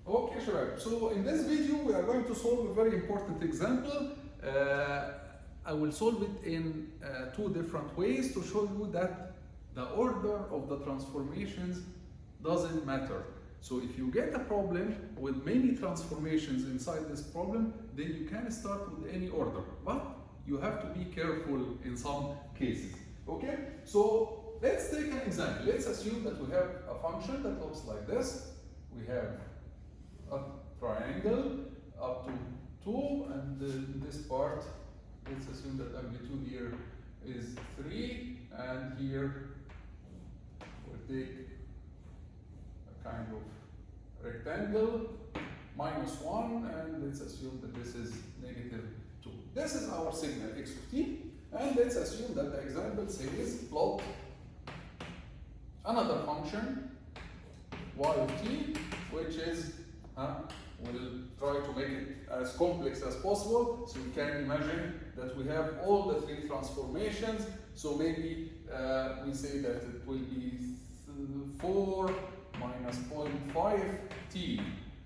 Okay, Shabab. So in this video, we are going to solve a very important example. I will solve it in two different ways to show you that the order of the transformations doesn't matter. So if you get a problem with many transformations inside this problem, then you can start with any order, but you have to be careful in some cases. Okay? So let's take an example. Let's assume that we have a function that looks like this. We have a triangle up to 2, and this part, let's assume that amplitude here is 3, and here we'll take a kind of rectangle, -1, and let's assume that this is -2. This is our signal x of t, and let's assume that the example says plot another function y of t, which is we'll try to make it as complex as possible, so you can imagine that we have all the three transformations. So maybe we say that it will be 4 minus 0.5 t.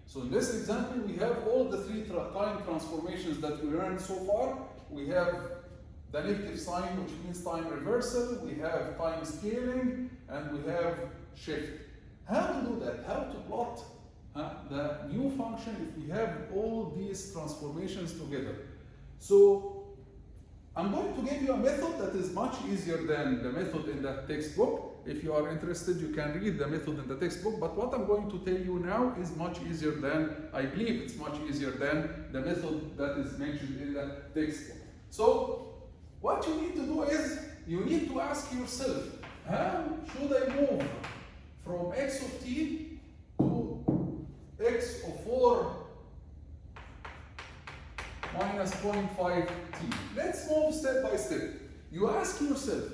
So in this example, we have all the three time transformations that we learned so far. We have the negative sign, which means time reversal, we have time scaling, and we have shift. How to do that? How to plot the new function if we have all these transformations together? So I'm going to give you a method that is much easier than the method in the textbook. If you are interested, you can read the method in the textbook, but what I'm going to tell you now is much easier than, I believe it's much easier than the method that is mentioned in the textbook. So what you need to do is, you need to ask yourself, how should I move from x of t to x of 4 minus 0.5 t. Let's move step by step. You ask yourself,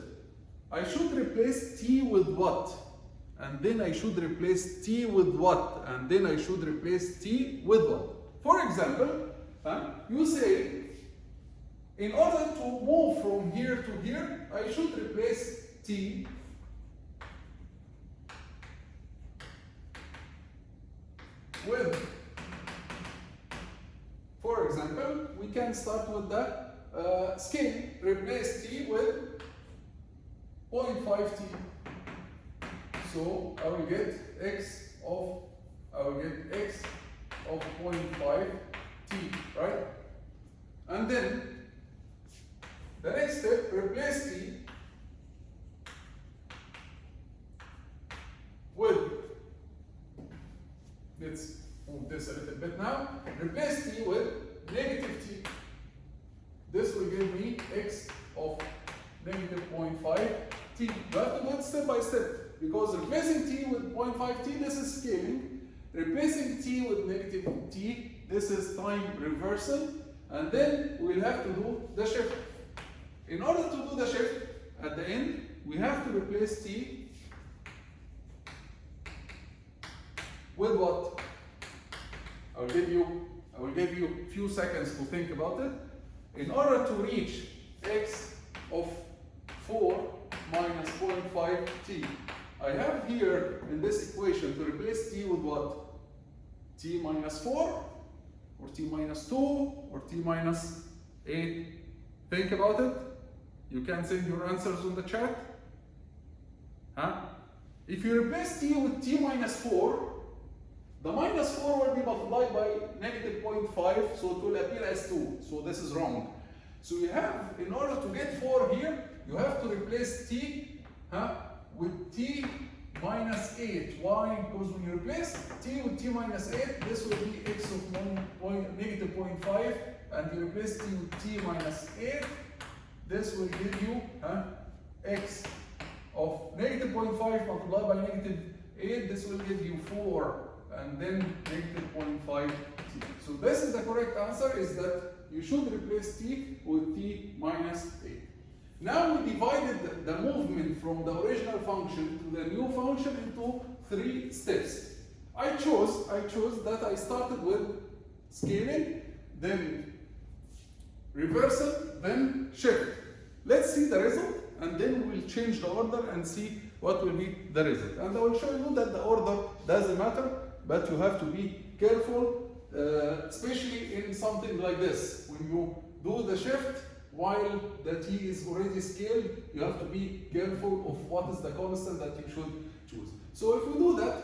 I should replace t with what? And then I should replace t with what? And then I should replace t with what? For example, you say, in order to move from here to here, I should replace t with, for example, we can start with the scale. Replace t with 0.5 t. So I will get x of 0.5 t, right? And then the next step, replace t with, let's move this a little bit now, replace t with negative t. This will give me x of negative 0.5 t. You have to do it step by step, because replacing t with 0.5 t, this is scaling. Replacing t with negative t, this is time reversal. And then we'll have to do the shift. In order to do the shift, at the end, we have to replace t with what? I will give you a few seconds to think about it. In order to reach x of 4 minus 0.5 t, I have here in this equation to replace t with what? T minus 4, or t minus 2, or t minus 8. Think about it. You can send your answers on the chat. If you replace t with t minus 4, the minus 4 will be multiplied by negative 0.5, so it will appear as 2. So this is wrong. So you have, in order to get 4 here, you have to replace t with t minus 8. Why? Because when you replace t with t minus 8, this will be x of negative 0.5, and you replace t with t minus 8, this will give you x of negative 0.5 multiplied by negative 8, this will give you 4, and then negative 0.5 t. So this is the correct answer, is that you should replace t with t minus 8. Now we divided the movement from the original function to the new function into 3 steps. I chose that I started with scaling, then reversal, then shift. Let's see the result, and then we'll change the order and see what will be the result. And I will show you that the order doesn't matter, but you have to be careful, especially in something like this. When you do the shift while the t is already scaled, you have to be careful of what is the constant that you should choose. So if we do that,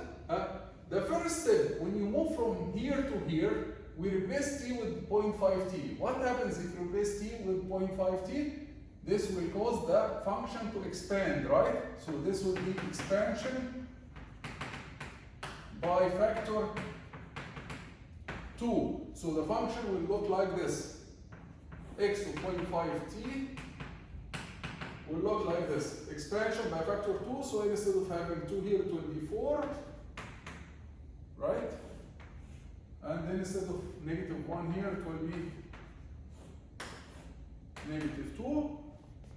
the first step, when you move from here to here, we replace t with 0.5t. What happens if you replace t with 0.5t? This will cause the function to expand, right? So this will be expansion by factor 2. So the function will look like this. X to 0.5t will look like this. Expansion by factor 2, so instead of having 2 here, it will be 4, right? And then instead of -1 here, it will be -2.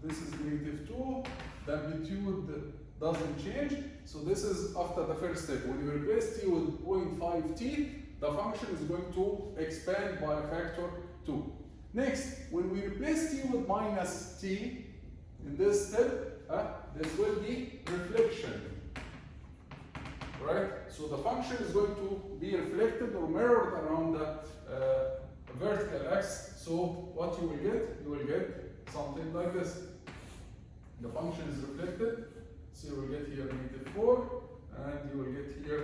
This is -2. The amplitude doesn't change. So this is after the first step. When you replace t with 0.5t, the function is going to expand by a factor 2. Next, when we replace t with -t, in this step, this will be reflection. Right? So the function is going to be reflected or mirrored around the vertical axis. So what you will get something like this. The function is reflected, so you will get here -4, and you will get here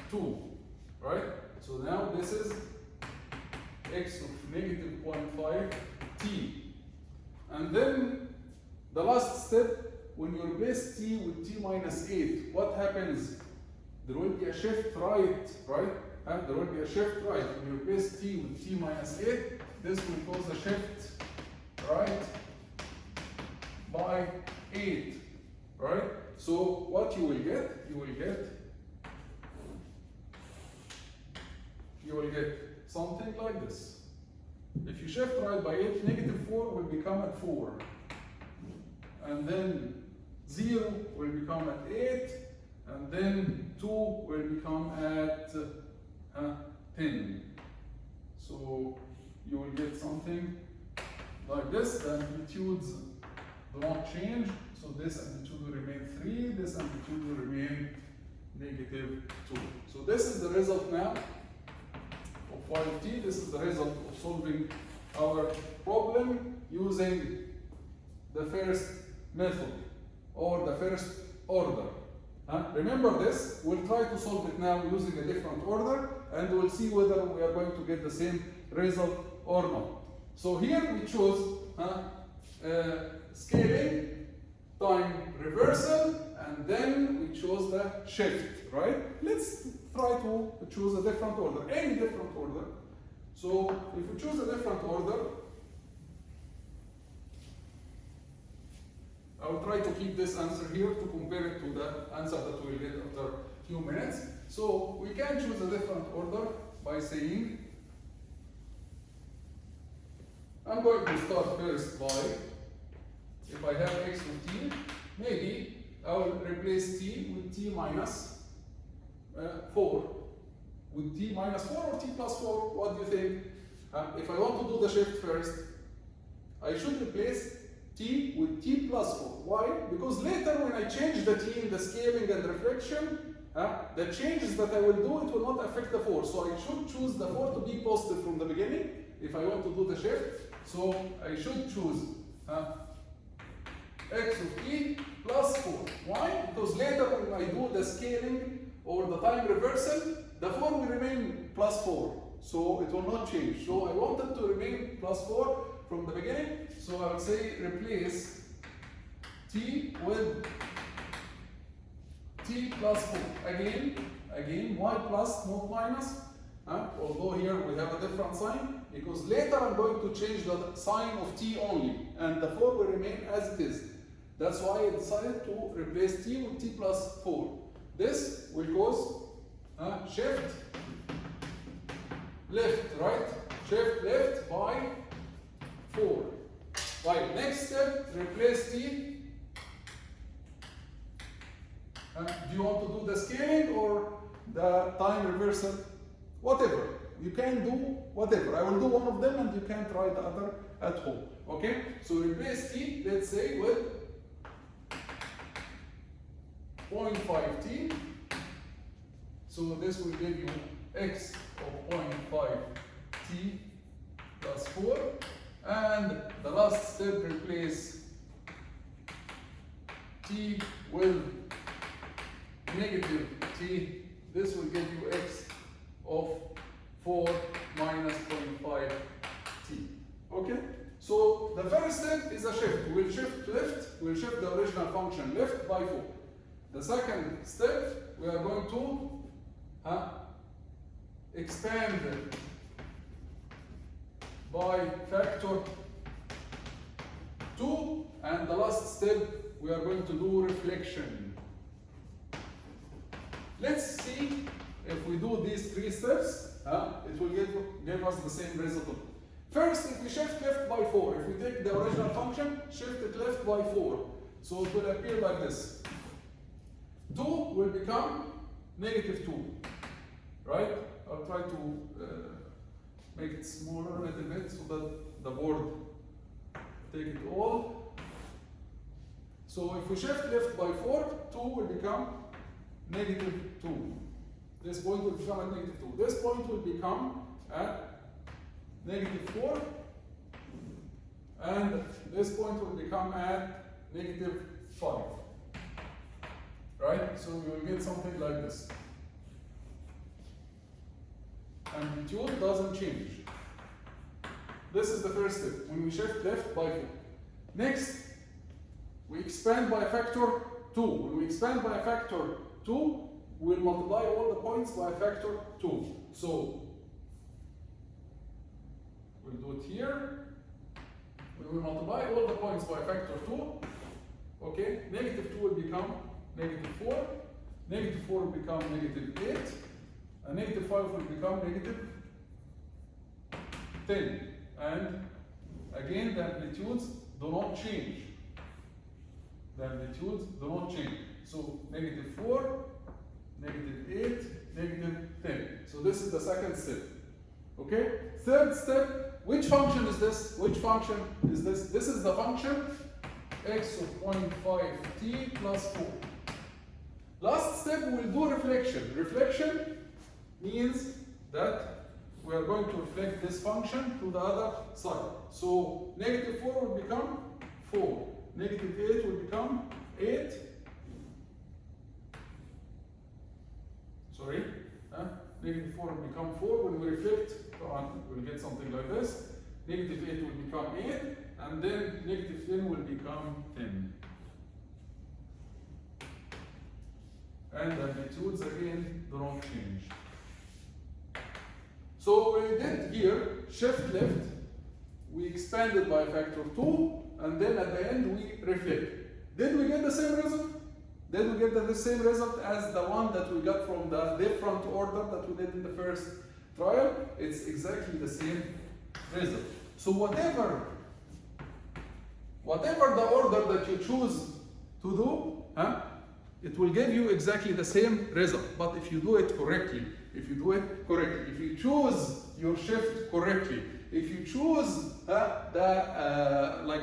2, right? So now this is x of -0.5t. And then the last step, when you replace t with t minus 8, what happens? There will be a shift right? There will be a shift right. When you replace t with t minus 8, this will cause a shift right by 8, right? So what you will get? You will get something like this. If you shift right by 8, -4 will become at 4. And then 0 will become at 8. And then 2 will become at 10. So you will get something like this. The amplitudes do not change. So this amplitude will remain 3. This amplitude will remain -2. So this is the result now of 5t. This is the result of solving our problem using the first method or the first order. Remember this, we'll try to solve it now using a different order, and we'll see whether we are going to get the same result or not. So here we chose scaling, time reversal, and then we chose the shift, right? Let's try to choose a different order, any different order. So if we choose a different order, I will try to keep this answer here to compare it to the answer that we will get after a few minutes. So we can choose a different order by saying, I'm going to start first by, if I have x with t, maybe I will replace t with t minus 4. With t minus 4 or t plus 4, what do you think? If I want to do the shift first, I should replace t with t plus 4. Why? Because later when I change the t in the scaling and reflection, the changes that I will do, it will not affect the 4. So I should choose the 4 to be positive from the beginning if I want to do the shift. So I should choose x of t plus 4. Why? Because later when I do the scaling or the time reversal, the 4 will remain plus 4. So it will not change. So I want it to remain plus 4 from the beginning. So I will say replace t with t plus 4. Again, y plus, not minus. Although here we have a different sign, because later I'm going to change the sign of t only, and the 4 will remain as it is. That's why I decided to replace t with t plus 4. This will cause shift left, right? Shift left by 4. Right, next step, replace t. Do you want to do the scaling or the time reversal? Whatever. You can do whatever. I will do one of them and you can try the other at home. Okay? So replace t, let's say, with 0.5t. So this will give you x of 0.5t plus 4. And the last step, replace t with negative t. This will give you x of 4 minus 0.5 t. Okay? So the first step is a shift. We'll shift left, we'll shift the original function left by 4. The second step, we are going to expand it by factor 2. And the last step, we are going to do reflection. Let's see if we do these 3 steps, it will give us the same result. First, if we shift left by 4, if we take the original function, shift it left by 4. So it will appear like this. 2 will become negative 2, right? I'll try to make it smaller a little bit so that the board take it all. So if we shift left by 4, 2 will become negative 2. This point will become at negative 2. This point will become at negative 4. And this point will become at negative 5. Right? So you will get something like this. Amplitude doesn't change. This is the first step, when we shift left by 4. Next, we expand by a factor 2. When we expand by a factor 2, we'll multiply all the points by a factor 2. So, we'll do it here. We will multiply all the points by a factor 2. Okay, negative 2 will become negative 4. Negative 4 will become negative 8. And negative 5 will become negative 10. And again, the amplitudes do not change. The amplitudes do not change. So negative 4, negative 8, negative 10. So this is the second step. Okay? Third step, which function is this? Which function is this? This is the function x of 0.5t plus 4. Last step, we'll do reflection. Reflection means that we are going to reflect this function to the other side. So negative 4 will become 4. Negative 8 will become 8. Sorry. Negative 4 will become 4. When we reflect, we'll get something like this. Negative 8 will become 8. And then negative 10 will become 10. And the amplitudes again do not change. So we did here, shift left, we expanded by a factor 2, and then at the end we reflect. Did we get the same result? Did we get the same result as the one that we got from the different order that we did in the first trial? It's exactly the same result. So whatever the order that you choose to do, it will give you exactly the same result. But if you do it correctly, if you choose your shift correctly, if you choose like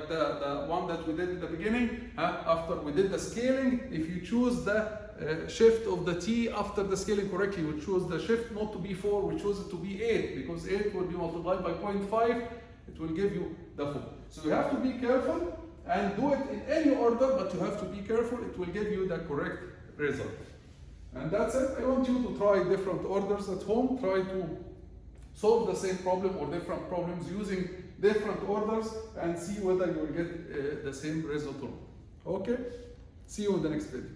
the one that we did in the beginning, after we did the scaling, if you choose the shift of the t after the scaling correctly, we choose the shift not to be 4, we choose it to be 8, because 8 will be multiplied by 0.5, it will give you the 4. So you have to be careful and do it in any order, but you have to be careful, it will give you the correct result. And that's it. I want you to try different orders at home, try to solve the same problem or different problems using different orders and see whether you will get the same result or not. Okay? See you in the next video.